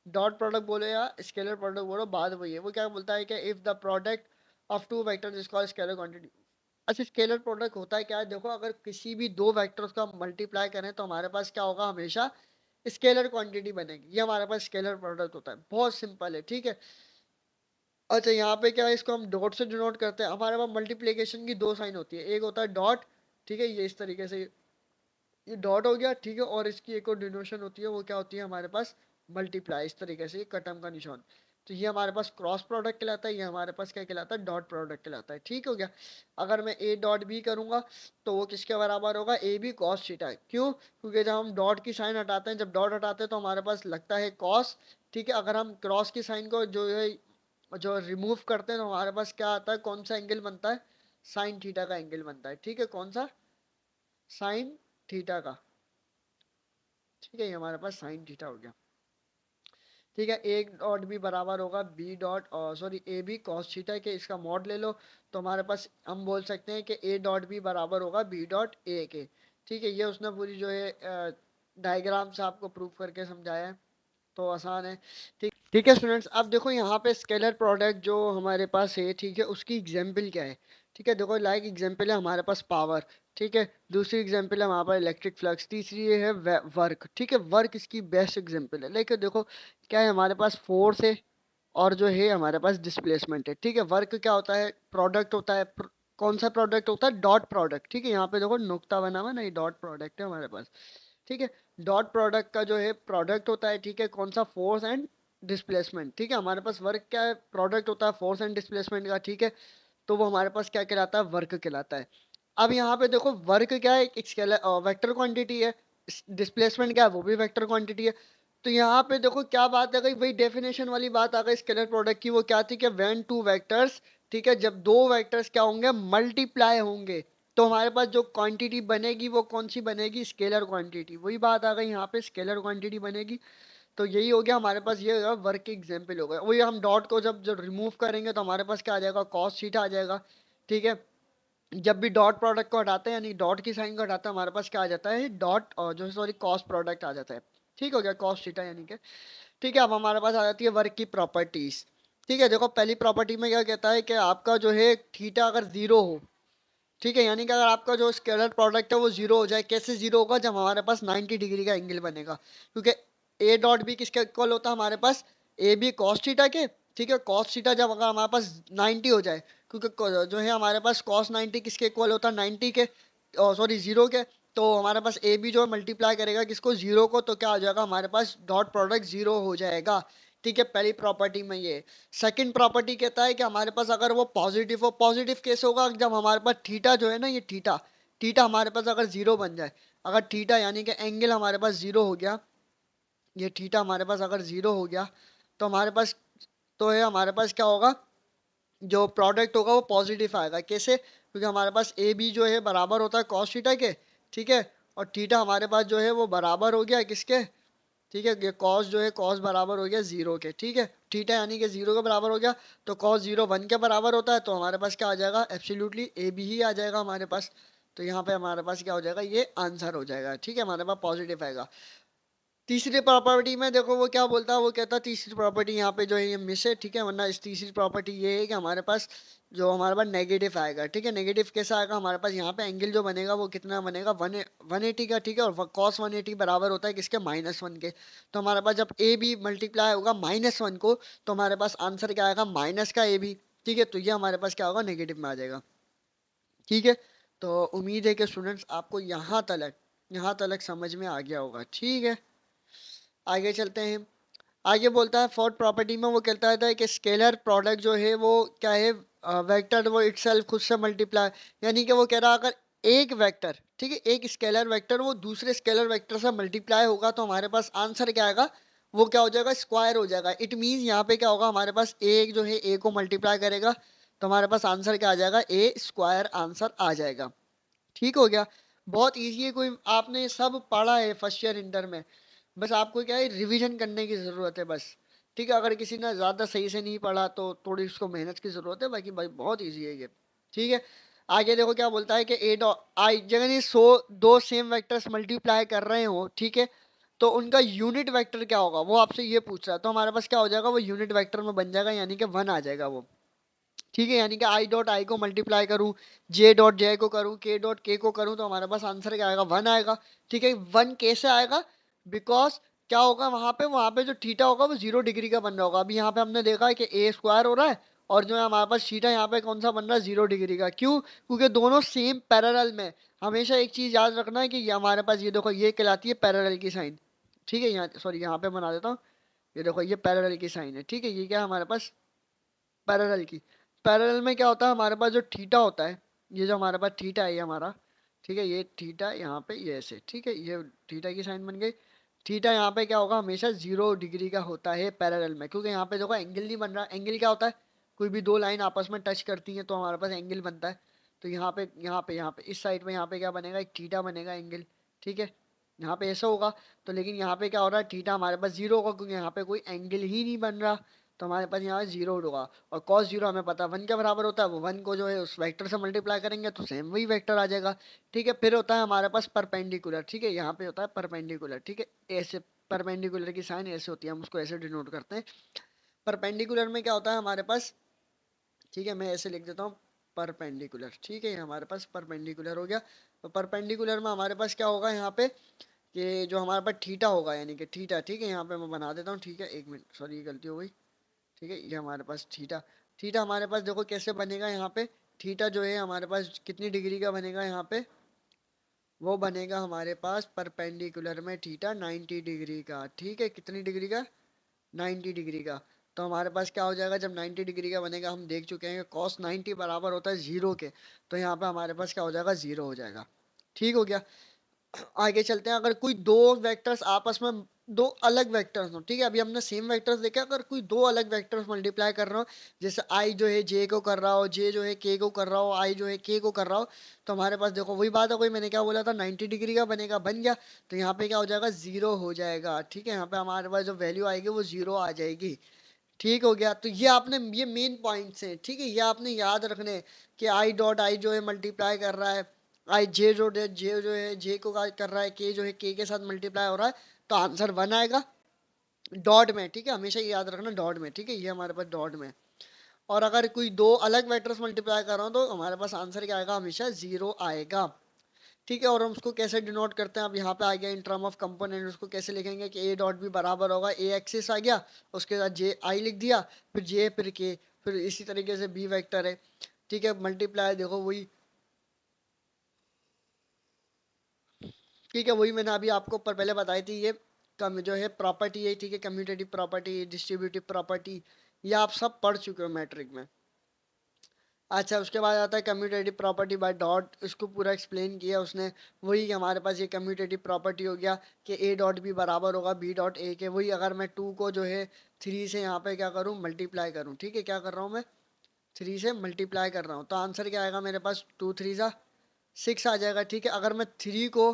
डॉट प्रोडक्ट बोलो या स्केलर प्रोडक्ट बोलो, बात वही है। वो क्या बोलता है कि if the product of two vectors is called scalar quantity. अच्छा स्केलर प्रोडक्ट होता है क्या है, देखो अगर किसी भी दो वेक्टर्स का मल्टीप्लाई करें तो हमारे पास क्या होगा, हमेशा स्केलर क्वांटिटी बनेगी। ये हमारे पास स्केलर प्रोडक्ट होता है, बहुत सिंपल है, ठीक है। अच्छा यहाँ पे क्या है, इसको हम डॉट से डिनोट करते हैं। हमारे पास मल्टीप्लिकेशन की दो साइन होती है, एक होता है डॉट, ठीक है, ये इस तरीके से ये डॉट हो गया, ठीक है। और इसकी एक और डिनोशन होती है, वो क्या होती है हमारे पास, मल्टीप्लाई, इस तरीके से कटम का निशान। तो ये हमारे पास क्रॉस प्रोडक्ट कहलाता है, ये हमारे पास क्या कहलाता है, डॉट प्रोडक्ट कहलाता है, ठीक हो गया। अगर मैं ए डॉट बी करूंगा तो वो किसके बराबर होगा, ए बी कॉस थीटा। क्यों, क्योंकि जब हम डॉट की साइन हटाते हैं, जब डॉट हटाते हैं तो हमारे पास लगता है कॉस, ठीक है। अगर हम क्रॉस की साइन को जो है जो रिमूव करते हैं तो हमारे पास क्या आता है, कौन सा एंगल बनता है, साइन थीटा का एंगल बनता है, ठीक है। कौन सा, साइन थीटा का, ठीक है। ये हमारे पास साइन थीटा हो गया, ठीक है। ए डॉट बी बराबर होगा B dot, sorry A B cos theta के, इसका मॉड ले लो। तो हमारे पास हम बोल सकते हैं कि ए डॉट बी बराबर होगा बी डॉट ए के, ठीक है। ये उसने पूरी जो है डायग्राम से आपको प्रूव करके समझाया है, तो आसान है, ठीक। ठीक है स्टूडेंट्स, अब देखो यहाँ पे स्केलर प्रोडक्ट जो हमारे पास है, ठीक है, उसकी एग्जाम्पल क्या है, ठीक है। देखो लाइक एग्जाम्पल है हमारे पास पावर, ठीक है। दूसरी एग्जाम्पल है हमारे पास इलेक्ट्रिक फ्लक्स, तीसरी है वर्क, ठीक है। वर्क इसकी बेस्ट एग्जाम्पल है। लेकिन देखो क्या है, हमारे पास फोर्स है और जो है हमारे पास डिस्प्लेसमेंट है, ठीक है। वर्क क्या होता है, प्रोडक्ट होता है, कौन सा प्रोडक्ट होता है, डॉट प्रोडक्ट, ठीक है। यहाँ पे देखो नुक्ता बना हुआ ना, ये डॉट प्रोडक्ट है हमारे पास, ठीक है। डॉट प्रोडक्ट का जो है प्रोडक्ट होता है, ठीक है, कौन सा, फोर्स एंड डिस्प्लेसमेंट, ठीक है। हमारे पास वर्क क्या है, प्रोडक्ट होता है फोर्स एंड डिस्प्लेसमेंट का, ठीक है। तो वो हमारे पास क्या कहलाता है, वर्क कहलाता है। अब यहाँ पे देखो वर्क क्या है, एक स्केलर वेक्टर क्वांटिटी है, डिस्प्लेसमेंट क्या है, वो भी वेक्टर क्वांटिटी है। तो यहाँ पे देखो क्या बात आ गई, वही डेफिनेशन वाली बात आ गई स्केलर प्रोडक्ट की। वो क्या थी कि व्हेन टू वेक्टर्स, ठीक है, जब दो वेक्टर्स क्या होंगे, मल्टीप्लाई होंगे, तो हमारे पास जो क्वांटिटी बनेगी वो कौन सी बनेगी, स्केलर क्वांटिटी। वही बात आ गई यहाँ पे, स्केलर क्वांटिटी बनेगी। तो यही हो गया हमारे पास, ये वर्क के एग्जाम्पल हो गए। वही हम डॉट को जब जब रिमूव करेंगे तो हमारे पास क्या आ जाएगा, कॉस थीटा आ जाएगा, ठीक है। जब भी डॉट प्रोडक्ट को हटाते हैं यानी डॉट की साइन को हटाते हैं, हमारे पास क्या आ जाता है, डॉट, और जो सॉरी कॉस प्रोडक्ट आ जाता है, ठीक हो गया, कॉस थीटा यानी कि, ठीक है। अब हमारे पास आ जाती है वर्क की प्रॉपर्टीज, ठीक है। देखो पहली प्रॉपर्टी में क्या कहता है कि आपका जो है थीटा अगर जीरो हो, ठीक है, यानी कि अगर आपका जो स्केलर प्रोडक्ट है वो जीरो हो जाए। कैसे जीरो होगा, जब हमारे पास 90 डिग्री का एंगल बनेगा, क्योंकि ए डॉट बी किसके इक्वल होता है हमारे पास, ए बी कॉस थीटा के, ठीक है। कॉस थीटा जब अगर हमारे पास 90 हो जाए, क्योंकि जो है हमारे पास कॉस 90 किसके इक्वल होता है, 90 के, सॉरी जीरो के। तो हमारे पास ए बी जो मल्टीप्लाई करेगा किसको, जीरो को, तो क्या हो जाएगा हमारे पास, डॉट प्रोडक्ट जीरो हो जाएगा, ठीक है। पहली प्रॉपर्टी में ये। सेकंड प्रॉपर्टी कहता है कि हमारे पास अगर वो पॉजिटिव हो, पॉजिटिव कैसे होगा, जब हमारे पास थीटा जो है ना, ये थीटा, थीटा हमारे पास अगर जीरो बन जाए, अगर थीटा यानी कि एंगल हमारे पास जीरो हो गया, ये थीटा हमारे पास अगर जीरो हो गया, तो हमारे पास, तो है हमारे पास क्या होगा, जो प्रोडक्ट होगा वो पॉजिटिव आएगा। कैसे, क्योंकि हमारे पास ए बी जो है बराबर होता है कॉस थीटा के, ठीक है। और थीटा हमारे पास जो है वो बराबर हो गया किसके, ठीक है, ये कॉस जो है कॉस बराबर हो गया जीरो के, ठीक है, थीटा यानी कि जीरो के बराबर हो गया, तो कॉस जीरो वन के बराबर होता है, तो हमारे पास क्या आ जाएगा, एब्सोल्युटली ए बी ही आ जाएगा हमारे पास। तो यहाँ पे हमारे पास क्या हो जाएगा, ये आंसर हो जाएगा, ठीक है, हमारे पास पॉजिटिव आएगा। तीसरी प्रॉपर्टी में देखो वो क्या बोलता है, वो कहता है तीसरी प्रॉपर्टी यहाँ पे जो है ये मिस है, ठीक है, वरना इस तीसरी प्रॉपर्टी ये है कि हमारे पास जो हमारे पास नेगेटिव आएगा, ठीक है, नेगेटिव कैसा आएगा, हमारे पास यहाँ पे एंगल जो बनेगा वो कितना बनेगा, 180 का, ठीक है, और कॉस 180 बराबर होता है किसके, -1 के। तो हमारे पास जब ए बी मल्टीप्लाई होगा -1 को, तो हमारे पास आंसर क्या आएगा, माइनस का ए बी, ठीक है, तो ये हमारे पास क्या होगा, नेगेटिव में आ जाएगा, ठीक है। तो उम्मीद है कि स्टूडेंट्स आपको यहाँ तक समझ में आ गया होगा, ठीक है। आगे चलते हैं। आगे बोलता है फोर्थ प्रॉपर्टी में वो कहता है कि स्केलर प्रोडक्ट जो है वो क्या है, वेक्टर वो इटसेल्फ खुद से मल्टीप्लाई, यानी कि वो कह रहा है अगर एक वेक्टर, ठीक है, एक स्केलर वेक्टर वो दूसरे स्केलर वेक्टर से मल्टीप्लाई होगा तो हमारे पास आंसर क्या आएगा, वो क्या हो जाएगा, स्क्वायर हो जाएगा। इट मीन्स यहाँ पे क्या होगा, हमारे पास एक जो है ए को मल्टीप्लाई करेगा तो हमारे पास आंसर क्या आ जाएगा, ए स्क्वायर आंसर आ जाएगा, ठीक हो गया। बहुत इजी है, कोई आपने सब पढ़ा है फर्स्ट ईयर इंटर में, बस आपको क्या है, रिवीजन करने की जरूरत है बस, ठीक है। अगर किसी ने ज्यादा सही से नहीं पढ़ा तो थोड़ी उसको मेहनत की जरूरत है, बाकी भाई बहुत इजी है ये, ठीक है। आगे देखो क्या बोलता है कि ए डॉट आई, जगह ये दो सेम वेक्टर्स मल्टीप्लाई कर रहे हो, ठीक है, तो उनका यूनिट वेक्टर क्या होगा, वो आपसे ये पूछ रहा है, तो हमारे पास क्या हो जाएगा, वो यूनिट वेक्टर में बन जाएगा, यानी कि 1 आ जाएगा वो, ठीक है, यानी कि आई डॉट आई को मल्टीप्लाई करूं, जे डॉट जे को करूं, के डॉट के को करूं, तो हमारे पास आंसर क्या आएगा, 1 आएगा, ठीक है। 1 कैसे आएगा, बिकॉज क्या होगा वहां पे जो थीटा होगा वो 0 डिग्री का बन रहा होगा। अभी यहाँ पे हमने देखा है कि ए स्क्वायर हो रहा है और जो है हमारे पास थीटा यहाँ पे कौन सा बन रहा है, 0 डिग्री का, क्यों, क्योंकि दोनों सेम पैरेलल में। हमेशा एक चीज याद रखना है कि ये हमारे पास ये देखो ये कहलाती है पैरेलल की साइन, ठीक है, यहाँ सॉरी यहाँ पे बना देता हूँ, ये देखो ये पैरेलल की साइन है, ठीक है, ये क्या है हमारे पास, पैरेलल की। पैरेलल में क्या होता है, हमारे पास जो थीटा होता है, ये जो हमारे पास थीटा है ये हमारा, ठीक है, ये थीटा यहाँ पे ये ऐसे, ठीक है, ये थीटा की साइन बन गई। थीटा यहाँ पे क्या होगा, हमेशा 0 डिग्री का होता है पैरेलल में, क्योंकि यहाँ पे देखो एंगल नहीं बन रहा। एंगल क्या होता है, कोई भी दो लाइन आपस में टच करती हैं तो हमारे पास एंगल बनता है। तो यहाँ पे इस साइड में यहाँ पे क्या बनेगा, एक थीटा बनेगा एंगल, ठीक है, यहाँ पे ऐसा होगा। तो लेकिन यहाँ पे क्या हो रहा है, थीटा हमारे पास 0 होगा क्योंकि यहाँ पे कोई एंगल ही नहीं बन रहा, तो हमारे पास यहाँ 0 होगा। और cos 0 हमें पता है 1 के बराबर होता है, वो 1 को जो है उस वेक्टर से मल्टीप्लाई करेंगे तो सेम वही वेक्टर आ जाएगा, ठीक है। फिर होता है हमारे पास परपेंडिकुलर, ठीक है, यहाँ पे होता है परपेंडिकुलर, ठीक है, ऐसे परपेंडिकुलर की साइन ऐसे होती है, हम उसको ऐसे डिनोट करते हैं। परपेंडिकुलर में क्या होता है हमारे पास, ठीक है, मैं ऐसे लिख देता हूँ परपेंडिकुलर, ठीक है, ये हमारे पास परपेंडिकुलर हो गया। तो परपेंडिकुलर में हमारे पास क्या होगा यहाँ पे, कि जो हमारे पास थीटा होगा यानी कि थीटा, ठीक है, यहाँ पे मैं बना देता हूँ, ठीक है, एक मिनट, सॉरी गलती हो गई, ठीक है, ये हमारे पास थीटा, थीटा हमारे पास देखो कैसे बनेगा यहाँ पे, थीटा जो है हमारे पास कितनी डिग्री का बनेगा यहाँ पे, वो बनेगा हमारे पास परपेंडिकुलर में थीटा 90 डिग्री का, ठीक है, कितनी डिग्री का, 90 डिग्री का। तो हमारे पास क्या हो जाएगा, जब 90 डिग्री का बनेगा, हम देख चुके हैं कि cos 90 बराबर होता है 0 के, तो यहाँ पे हमारे पास क्या हो जाएगा, 0 हो जाएगा, ठीक हो गया। आगे चलते हैं। अगर कोई दो वेक्टर्स आपस में, दो अलग वेक्टर्स हो, ठीक है, अभी हमने सेम वेक्टर्स देखे, अगर कोई दो अलग वेक्टर्स मल्टीप्लाई कर रहा हो, जैसे आई जो है जे को कर रहा हो, जे जो है के को कर रहा हो, आई जो है के को कर रहा हो, तो हमारे पास देखो वही बात है, कोई मैंने क्या बोला था, 90 डिग्री का बनेगा, बन गया। तो यहाँ पे क्या हो जाएगा, 0 हो जाएगा, ठीक है, यहाँ पे हमारे पास जो वैल्यू आएगी वो 0 आ जाएगी, ठीक हो गया। तो ये आपने, ये मेन पॉइंट्स हैं, ठीक है, ये आपने याद रखने हैं कि आई डॉट आई जो है मल्टीप्लाई कर रहा है, आई जे जो है जे को कर रहा है, के जो है के साथ मल्टीप्लाई हो रहा है, तो आंसर 1 आएगा डॉट में, ठीक है, हमेशा ये याद रखना डॉट में, ठीक है, ये हमारे पास डॉट में। और अगर कोई दो अलग वेक्टर्स मल्टीप्लाई कर रहा हूँ तो हमारे पास आंसर क्या आएगा, हमेशा 0 आएगा, ठीक है। और हम उसको कैसे डिनोट करते हैं, अब यहाँ पे आ गया इन टर्म ऑफ कंपोनेंट, उसको कैसे लिखेंगे कि ए डॉट भी बराबर होगा, ए एक्सिस आ गया, उसके साथ जे आई लिख दिया, फिर जे फिर के, फिर इसी तरीके से बी वेक्टर है, ठीक है, मल्टीप्लाई देखो वही, ठीक है, वही मैंने अभी आपको पहले बताई थी, ये कम जो है प्रॉपर्टी है, ठीक है, कम्यूटेटिव प्रॉपर्टी, डिस्ट्रीब्यूटिव प्रॉपर्टी, ये आप सब पढ़ चुके हो मैट्रिक में। अच्छा, उसके बाद आता है कम्यूटेटिव प्रॉपर्टी बाय डॉट, इसको पूरा एक्सप्लेन किया उसने। वही हमारे पास ये कम्यूटेटिव प्रॉपर्टी हो गया कि ए डॉट भी बराबर होगा बी डॉट ए के। वही अगर मैं 2 को जो है 3 से यहाँ पे क्या करूँ, मल्टीप्लाई करूँ, ठीक है, क्या कर रहा हूँ मैं, 3 से मल्टीप्लाई कर रहा हूँ, तो आंसर क्या आएगा मेरे पास, 2 3 जा 6 आ जाएगा, ठीक है। अगर मैं 3 को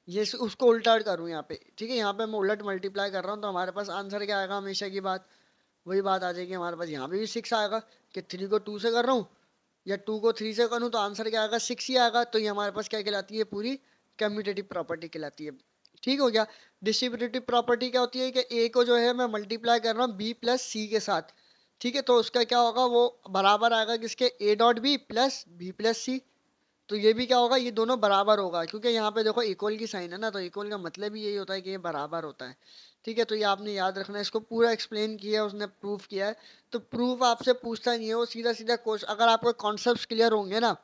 ये उसको उल्टा करूँ यहाँ पे, ठीक है, यहाँ पे मैं उलट मल्टीप्लाई कर रहा हूँ तो हमारे पास आंसर क्या आएगा, हमेशा की बात वही बात आ जाएगी हमारे पास, यहाँ पे भी 6 आएगा कि 3 को 2 से कर रहा हूँ या 2 को 3 से करूँ तो आंसर क्या आएगा, 6 ही आएगा। तो ये हमारे पास क्या कहलाती है, पूरी कम्यूटेटिव प्रॉपर्टी कहलाती है। ठीक हो गया। डिस्ट्रीब्यूटिव प्रॉपर्टी क्या होती है कि ए को जो है मैं मल्टीप्लाई कर रहा हूँ बी प्लस सी के साथ, ठीक है, तो उसका क्या होगा, वो बराबर आएगा किसके, a dot b plus b plus c. तो ये भी क्या होगा, ये दोनों बराबर होगा, क्योंकि यहाँ पे देखो इक्वल की साइन है ना, तो इक्वल का मतलब ही यही होता है कि ये बराबर होता है। ठीक है, तो ये आपने याद रखना है, इसको पूरा एक्सप्लेन किया है उसने, प्रूफ किया है। तो प्रूफ आपसे पूछता नहीं है, वो सीधा सीधा क्वेश्चन, अगर आपको कॉन्सेप्ट क्लियर होंगे ना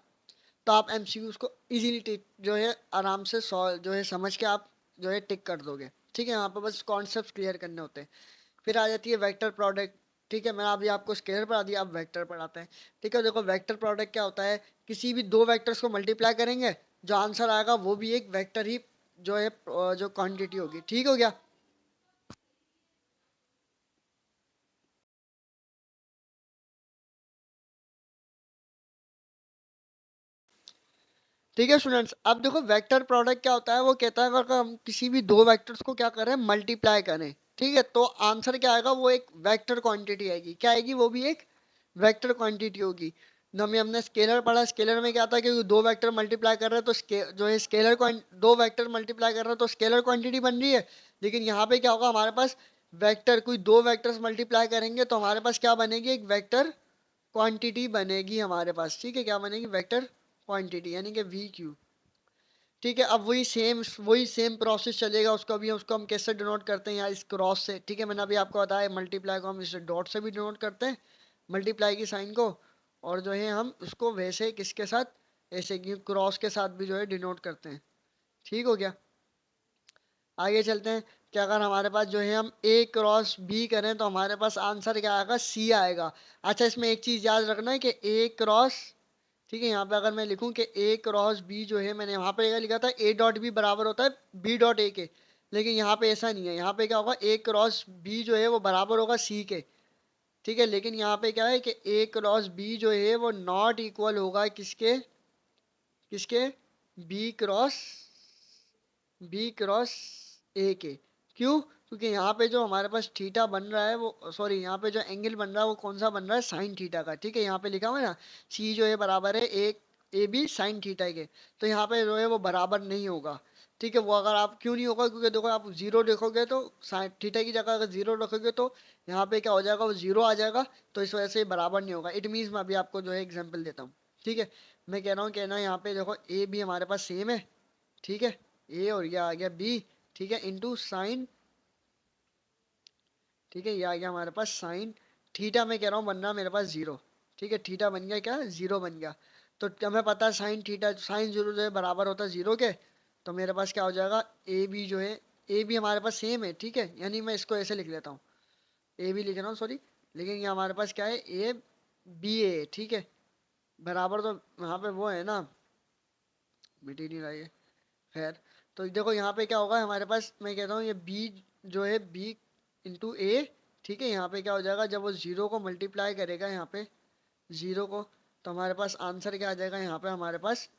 तो आप एमसीक्यूज को इजीली जो है आराम से सॉल्व जो है समझ के आप जो है टिक कर दोगे। ठीक है, यहाँ पे बस कॉन्सेप्ट क्लियर करने होते हैं। फिर आ जाती है वेक्टर प्रोडक्ट। ठीक है, मैंने अभी आपको स्केलर पढ़ा दिया, अब वेक्टर पढ़ाते हैं। ठीक है, देखो वेक्टर प्रोडक्ट क्या होता है, किसी भी दो वेक्टर्स को मल्टीप्लाई करेंगे, जो आंसर आएगा वो भी एक वेक्टर ही जो है जो क्वांटिटी होगी। ठीक हो गया। ठीक है स्टूडेंट्स, अब देखो वेक्टर प्रोडक्ट क्या होता है, वो कहता है अगर हम किसी भी दो वेक्टर्स को क्या करें, मल्टीप्लाई करें, ठीक है, तो आंसर क्या आएगा, वो एक वेक्टर क्वांटिटी आएगी। क्या आएगी, वो भी एक वेक्टर क्वांटिटी होगी। हमने स्केलर पढ़ा, स्केलर में क्या था कि दो वेक्टर मल्टीप्लाई कर रहे हैं तो जो है स्केलर दो वेक्टर मल्टीप्लाई कर रहे हैं तो स्केलर क्वांटिटी बन रही है। लेकिन यहाँ पे क्या होगा, हमारे पास वेक्टर, कोई दो वेक्टर्स मल्टीप्लाई करेंगे तो हमारे पास क्या बनेगी, एक वेक्टर क्वांटिटी बनेगी हमारे पास। ठीक है, क्या बनेगी, वेक्टर क्वांटिटी, यानी कि वी क्यू। ठीक है, अब वही सेम प्रोसेस चलेगा, उसको हम कैसे डिनोट करते हैं, यहाँ इस क्रॉस से। ठीक है, मैंने अभी आपको बताया मल्टीप्लाई को हम इस डॉट से भी डिनोट करते हैं, मल्टीप्लाई की साइन को, और जो है हम उसको वैसे किसके साथ, ऐसे क्रॉस के साथ भी जो है डिनोट करते हैं। ठीक हो गया। आगे चलते हैं कि अगर हमारे पास जो है हम ए क्रॉस बी करें तो हमारे पास आंसर क्या आएगा, सी आएगा। अच्छा, इसमें एक चीज याद रखना है कि ए क्रॉस, ठीक है, यहाँ पे अगर मैं लिखूं कि ए क्रॉस बी जो है, मैंने यहाँ पे क्या लिखा था, ए डॉट बी बराबर होता है बी डॉट ए के, लेकिन यहाँ पे ऐसा नहीं है। यहाँ पे क्या होगा, ए क्रॉस बी जो है वो बराबर होगा सी के। ठीक है, लेकिन यहाँ पे क्या है कि ए क्रॉस बी जो है वो नॉट इक्वल होगा किसके, किसके, B cross, B cross A के। क्यों, क्योंकि यहाँ पे जो हमारे पास थीटा बन रहा है वो, सॉरी, यहाँ पे जो एंगल बन रहा है वो कौन सा बन रहा है, साइन थीटा का। ठीक है, यहाँ पे लिखा हुआ है ना, सी जो है बराबर है ए बी साइन थीटा के, तो यहाँ पे जो है वो बराबर नहीं होगा। ठीक है, वो अगर आप क्यों नहीं होगा, क्योंकि देखो आप जीरो देखोगे तो साइन थीटा की जगह अगर जीरो रखोगे तो यहाँ पे क्या हो जाएगा, वो जीरो आ जाएगा, तो इस वजह से बराबर नहीं होगा। इट मीन्स मैं अभी आपको जो है एग्जाम्पल देता हूँ। ठीक है, मैं कह रहा हूँ कि ना यहाँ पे देखो ए बी हमारे पास सेम है, ठीक है, ए और ये आ गया बी, ठीक है, इंटू साइन, ठीक है, ये आ गया हमारे पास साइन थीटा, मैं कह रहा हूँ बनना मेरे पास जीरो। ठीक है, थीटा बन गया क्या, जीरो बन गया। तो हमें पता है साइन थीटा, साइन जीरो जो है बराबर होता है जीरो के, तो मेरे पास क्या हो जाएगा, ए बी जो है, ए बी हमारे पास सेम है। ठीक है, यानी मैं इसको ऐसे लिख लेता हूँ, ए बी लिख रहा हूँ, सॉरी, लेकिन ये हमारे पास क्या है, ए बी ए, ठीक है, बराबर तो यहाँ पे वो है ना, मिट ही नहीं रहा है, खैर। तो देखो यहाँ पे क्या होगा हमारे पास, मैं कहता हूँ ये बी जो है बी इंटू ए, ठीक है, यहाँ पे क्या हो जाएगा, जब वो जीरो को मल्टीप्लाई करेगा यहाँ पे, जीरो को, तो हमारे पास आंसर क्या आ जाएगा, यहाँ पे हमारे पास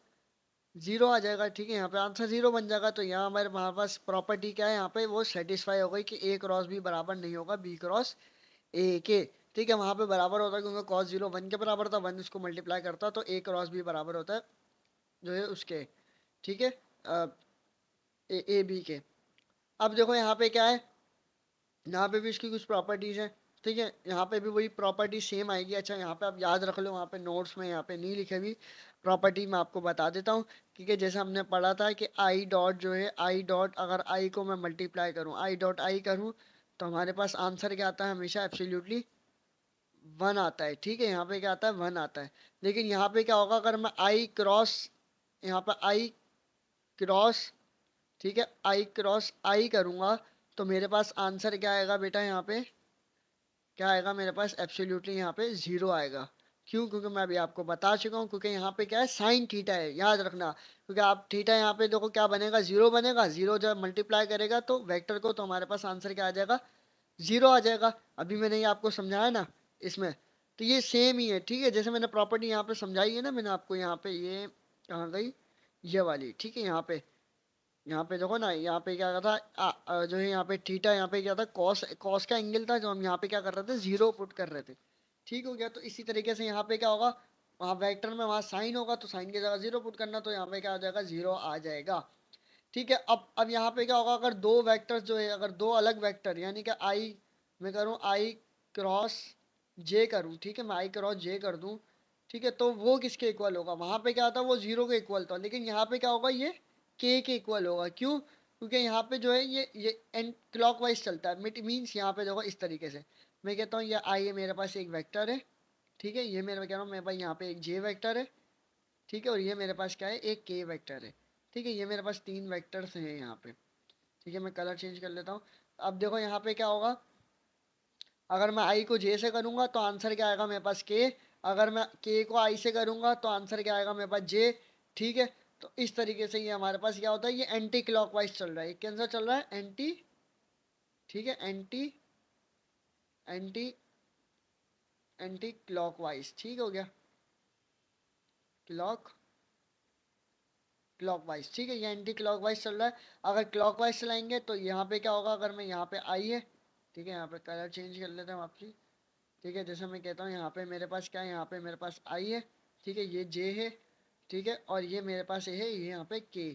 जीरो आ जाएगा। ठीक है, यहाँ पे आंसर जीरो बन जाएगा, तो यहाँ हमारे पास प्रॉपर्टी क्या है, यहाँ पे वो सेटिस्फाई हो गई कि ए क्रॉस बी बराबर नहीं होगा बी क्रॉस ए के। ठीक है, वहां पे बराबर होता है क्योंकि कॉस जीरो वन के बराबर था, वन उसको मल्टीप्लाई करता तो ए क्रॉस बी बराबर होता है जो है उसके। ठीक है, ए बी के। अब देखो यहाँ पे क्या है, यहाँ पे भी इसकी कुछ प्रॉपर्टीज हैं। ठीक है, यहाँ पे भी वही प्रॉपर्टी सेम आएगी। अच्छा, यहाँ पे आप याद रख लो, वहाँ पे नोट्स में यहाँ पे नहीं लिखे भी, प्रॉपर्टी मैं आपको बता देता हूँ। क्योंकि जैसे हमने पढ़ा था कि आई डॉट जो है, आई डॉट अगर आई को मैं मल्टीप्लाई करूँ, आई डॉट आई करूँ, तो हमारे पास आंसर क्या आता है, हमेशा एब्सोल्युटली वन आता है। ठीक है, यहाँ पे क्या आता है, वन आता है। लेकिन यहाँ पे क्या होगा, अगर मैं आई क्रॉस, यहाँ पे आई क्रॉस, ठीक है, आई क्रॉस आई करूंगा, तो मेरे पास आंसर क्या आएगा बेटा, यहाँ पे क्या आएगा मेरे पास, एब्सोल्युटली यहाँ पे जीरो आएगा। क्यों, क्योंकि मैं अभी आपको बता चुका हूँ, क्योंकि यहाँ पे क्या है, साइन थीटा है, याद रखना। क्योंकि आप थीटा यहाँ पे देखो क्या बनेगा, जीरो बनेगा, जीरो जब मल्टीप्लाई करेगा तो वेक्टर को, तो हमारे पास आंसर क्या आ जाएगा, जीरो आ जाएगा। अभी मैंने ये आपको समझाया ना इसमें, तो ये सेम ही है। ठीक है, जैसे मैंने प्रॉपर्टी यहाँ पे समझाई है ना मैंने आपको, यहाँ पे ये कहाँ गई, ये वाली, ठीक है, यहाँ पे यहाँ पे देखो ना, यहाँ पे क्या था, जो है यहाँ पे थीटा, यहाँ पे क्या था, कॉस, कॉस का एंगल था, जो हम यहाँ पे क्या कर रहे थे, जीरो पुट कर रहे थे। ठीक हो गया। तो इसी तरीके से यहाँ पे क्या होगा, वहाँ वेक्टर में वहाँ साइन होगा तो साइन की जगह जीरो पुट करना, तो यहाँ पे क्या आ जाएगा, जीरो आ जाएगा। ठीक है। अब यहाँ पे क्या होगा, अगर दो वेक्टर्स जो है, अगर दो अलग वेक्टर यानी कि आई, मैं करूँ आई क्रॉस जे करूँ, ठीक है, मैं आई क्रॉस जे कर दूँ, ठीक है, तो वो किसके इक्वल होगा, वहां पे क्या था, वो जीरो के इक्वल था, लेकिन यहाँ पे क्या होगा, ये के इक्वल होगा। क्यों? क्योंकि यहाँ पे जो है ये एंड क्लॉकवाइज चलता है। इट मीन्स यहाँ पे देखो इस तरीके से, मैं कहता हूँ ये आई है, मेरे पास एक वेक्टर है, ठीक है, ये मेरे कह रहा हूँ मेरे पास यहाँ पे एक जे वेक्टर है, ठीक है, और ये मेरे पास क्या है, एक के वेक्टर है, ठीक है, ये मेरे पास तीन वेक्टर्स हैं यहाँ पे। ठीक है, मैं कलर चेंज कर लेता हूँ। अब देखो यहाँ पे क्या होगा, अगर मैं आई को जे से करूंगा तो आंसर क्या आएगा, मेरे पास के, अगर मैं के को आई से करूंगा तो आंसर क्या आएगा, मेरे पास जे। ठीक है। तो इस तरीके से ये हमारे पास क्या होता है, ये एंटी क्लॉकवाइज चल रहा है, कैंसर चल रहा है, एंटी, ठीक है, एंटी, एंटी, एंटी क्लॉकवाइज, ठीक हो गया, क्लॉक, क्लॉकवाइज, ठीक है, ये एंटी क्लॉकवाइज चल रहा है। अगर क्लॉकवाइज चलाएंगे तो यहाँ पे क्या होगा, अगर मैं यहाँ पे आई है, ठीक है, यहाँ पे कलर चेंज कर लेते हैं वापसी। ठीक है, जैसे मैं कहता हूँ यहाँ पे मेरे पास क्या है, यहाँ पे मेरे पास आई है, ठीक है, ये जे है, ठीक है, और ये मेरे पास है, ये यहाँ पे के।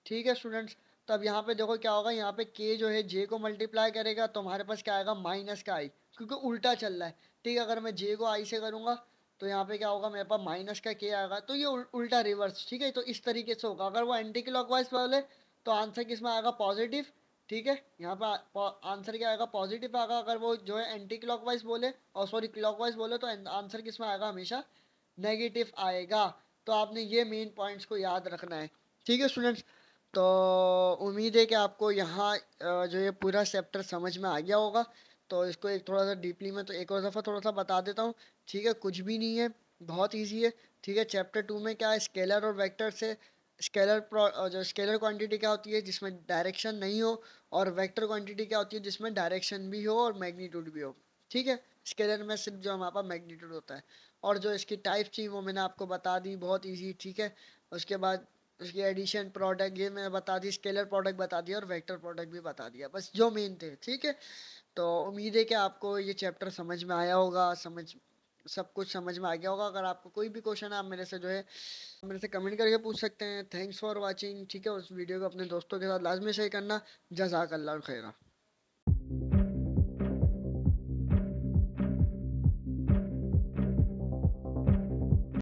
ठीक है स्टूडेंट्स, तो अब यहाँ पे देखो क्या होगा, यहाँ पे के जो है जे को मल्टीप्लाई करेगा तो हमारे पास क्या आएगा, माइनस का आई, क्योंकि उल्टा चल रहा है। ठीक है, अगर मैं जे को आई से करूंगा तो यहाँ पे क्या होगा, मेरे पास माइनस का के आएगा, तो ये उल्टा रिवर्स। ठीक है, तो इस तरीके से होगा, अगर वो एंटी क्लॉकवाइज बोले तो आंसर किस में आएगा, पॉजिटिव। ठीक है, यहाँ पर आंसर क्या आएगा, पॉजिटिव आएगा। अगर वो जो है एंटी क्लॉकवाइज बोले, और सॉरी क्लॉकवाइज बोले, तो आंसर किस में आएगा, हमेशा नेगेटिव आएगा। तो आपने ये मेन पॉइंट्स को याद रखना है। ठीक है स्टूडेंट्स, तो उम्मीद है कि आपको यहाँ जो ये पूरा चैप्टर समझ में आ गया होगा। तो इसको एक थोड़ा सा डीपली में तो एक और दफ़ा थोड़ा सा बता देता हूँ। ठीक है, कुछ भी नहीं है, बहुत इजी है। ठीक है, चैप्टर 2 में क्या है, स्केलर और वेक्टर से, स्केलर जो स्केलर क्वांटिटी क्या होती है जिसमें डायरेक्शन नहीं हो, और वेक्टर क्वांटिटी क्या होती है जिसमें डायरेक्शन भी हो और मैग्नीट्यूड भी हो। ठीक है, स्केलर में सिर्फ जो हमारे पास मैग्नीट्यूड होता है, और जो इसकी टाइप थी वो मैंने आपको बता दी, बहुत इजी। ठीक है, उसके बाद उसकी एडिशन, प्रोडक्ट, ये मैंने बता दी, स्केलर प्रोडक्ट बता दिया और वेक्टर प्रोडक्ट भी बता दिया, बस जो मेन थे। ठीक है, तो उम्मीद है कि आपको ये चैप्टर समझ में आया होगा, सब कुछ समझ में आ गया होगा। अगर आपको कोई भी क्वेश्चन है, आप मेरे से जो है मेरे से कमेंट करके पूछ सकते हैं। Thanks for watching. ठीक है, उस वीडियो को अपने दोस्तों के साथ लाजमी शेयर करना। जज़ाकल्लाह खैरा।